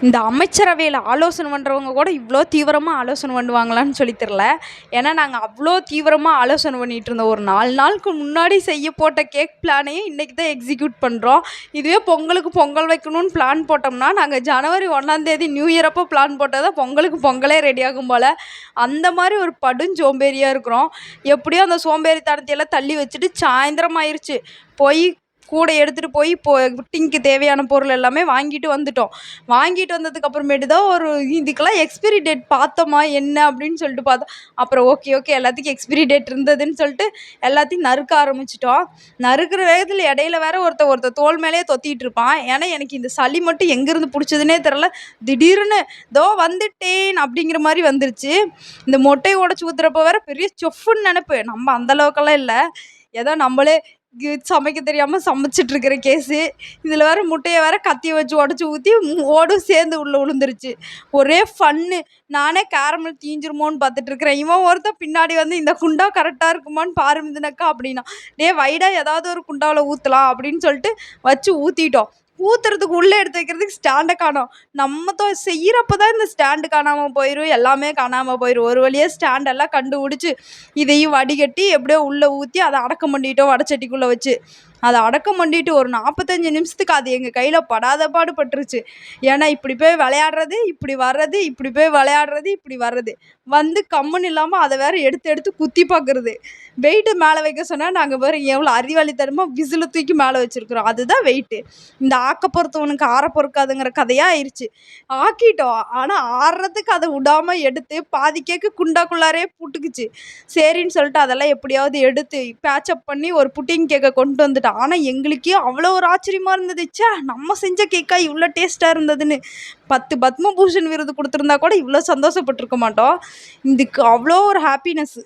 இந்த அமைச்சரவையில் ஆலோசனை பண்ணுறவங்க கூட இவ்வளோ தீவிரமாக ஆலோசனை பண்ணுவாங்களான்னு சொல்லி தெரில. ஏன்னா நாங்கள் அவ்வளோ தீவிரமாக ஆலோசனை பண்ணிகிட்டு இருந்தோம். ஒரு 4 நாளுக்கு முன்னாடி செய்ய போட்ட கேக் பிளானையே இன்றைக்கி தான் எக்ஸிக்யூட் பண்ணுறோம். இதுவே பொங்கலுக்கு பொங்கல் வைக்கணும்னு பிளான் போட்டோம்னா நாங்கள் ஜனவரி 1ஆம் தேதி நியூ இயர் அப்போ பிளான் போட்டால் தான் பொங்கலுக்கு பொங்கலே ரெடி ஆகும் போல். அந்த மாதிரி ஒரு சோம்பேறியாக இருக்கிறோம். எப்படியோ அந்த சோம்பேறித்தனத்தையெல்லாம் தள்ளி வச்சுட்டு சாயந்தரம் ஆயிடுச்சு. போய் கூட எடுத்துகிட்டு போய் புட்டிங்க்கு தேவையான பொருள் எல்லாமே வாங்கிட்டு வந்துட்டோம். வாங்கிட்டு வந்ததுக்கு அப்புறமேட்டு தான் இதுக்கெல்லாம் எக்ஸ்பிரி டேட் பார்த்தோமா என்ன அப்படின்னு சொல்லிட்டு பார்த்தோம். அப்புறம் ஓகே எல்லாத்துக்கும் எக்ஸ்பிரி டேட் இருந்ததுன்னு சொல்லிட்டு எல்லாத்தையும் நறுக்க ஆரம்பிச்சிட்டோம். நறுக்கிற வேகத்தில் இடையில வேற ஒருத்த தோல் மேலேயே தொத்திட்டு இருப்பான். ஏன்னா எனக்கு இந்த சளி மட்டும் எங்கேருந்து பிடிச்சதுன்னே தெரில. திடீர்னு தோ வந்துட்டேன் அப்படிங்கிற மாதிரி வந்துருச்சு. இந்த மொட்டையை உடச்சி ஊற்றுறப்ப வேற பெரிய சொஃப்னு நினைப்பு. நம்ம அந்தளவுக்கெல்லாம் இல்லை, ஏதோ நம்மளே சமைக்க தெரியாமல் சமைச்சிட்ருக்கிற கேஸு. இதில் வேறு முட்டையை வேறு கத்தியை வச்சு உடச்சி ஊற்றி ஓடும் சேர்ந்து உள்ளே விழுந்துருச்சு. ஒரே ஃபன்னு. நானே கேரமல் தீஞ்சிருமோன்னு பார்த்துட்ருக்குறேன். இவன் ஒருத்தன் பின்னாடி வந்து இந்த குண்டா கரெக்டாக இருக்குமான்னு பாரு மிதுனக்கா அப்படின்னா. வைடா ஏதாவது ஒரு குண்டாவில் ஊற்றலாம் அப்படின்னு சொல்லிட்டு வச்சு ஊற்றிட்டோம். ஊற்றுறதுக்கு உள்ளே எடுத்து வைக்கிறதுக்கு ஸ்டாண்டை காணோம். நம்ம செய்கிறப்ப தான் இந்த ஸ்டாண்டு காணாமல் போயிடும், எல்லாமே காணாமல் போயிடும். ஒரு வழியாக ஸ்டாண்டெல்லாம் கண்டுபிடிச்சி இதையும் வடிகட்டி எப்படியோ உள்ளே ஊற்றி அதை அடக்கம் பண்ணிட்டோம் வடச்சட்டிக்குள்ளே வச்சு. அதை அடக்கம் பண்ணிட்டு ஒரு 45 நிமிஷத்துக்கு அது எங்கள் கையில் படாத பாடு பட்டுருச்சு. ஏன்னா இப்படி போய் விளையாடுறது இப்படி வர்றது, இப்படி போய் விளையாடுறது இப்படி வர்றது, வந்து கம்முன்னு இல்லாமல் அதை வேறு எடுத்து குத்தி பார்க்குறது. வெயிட்டு மேலே வைக்க சொன்னால் நாங்கள் வேறு எவ்வளோ அறிவாளித்தனமாக விசில தூக்கி மேலே வச்சுருக்குறோம். அதுதான் வெயிட்டு. இந்த ஆக்க பொறுத்தவனுக்கு ஆற பொறுக்காதுங்கிற கதையாக ஆயிடுச்சு. ஆக்கிட்டோம், ஆனால் ஆடுறதுக்கு அதை விடாமல் எடுத்து பாதி கேக்கு குண்டாக்குள்ளாரே புட்டுக்குச்சு. சரின்னு சொல்லிட்டு அதெல்லாம் எப்படியாவது எடுத்து பேச்சப் பண்ணி ஒரு புட்டிங் கேக்கை கொண்டு வந்துட்டோம். ஆனால் எங்களுக்கே அவ்வளோ ஒரு ஆச்சரியமாக இருந்தது. நம்ம செஞ்ச கேக்கா இவ்வளோ டேஸ்ட்டாக இருந்ததுன்னு. 10 பத்மபூஷன் விருது கொடுத்துருந்தா கூட இவ்வளோ சந்தோஷப்பட்டிருக்க மாட்டோம். இதுக்கு அவ்வளோ ஒரு ஹாப்பினஸ்.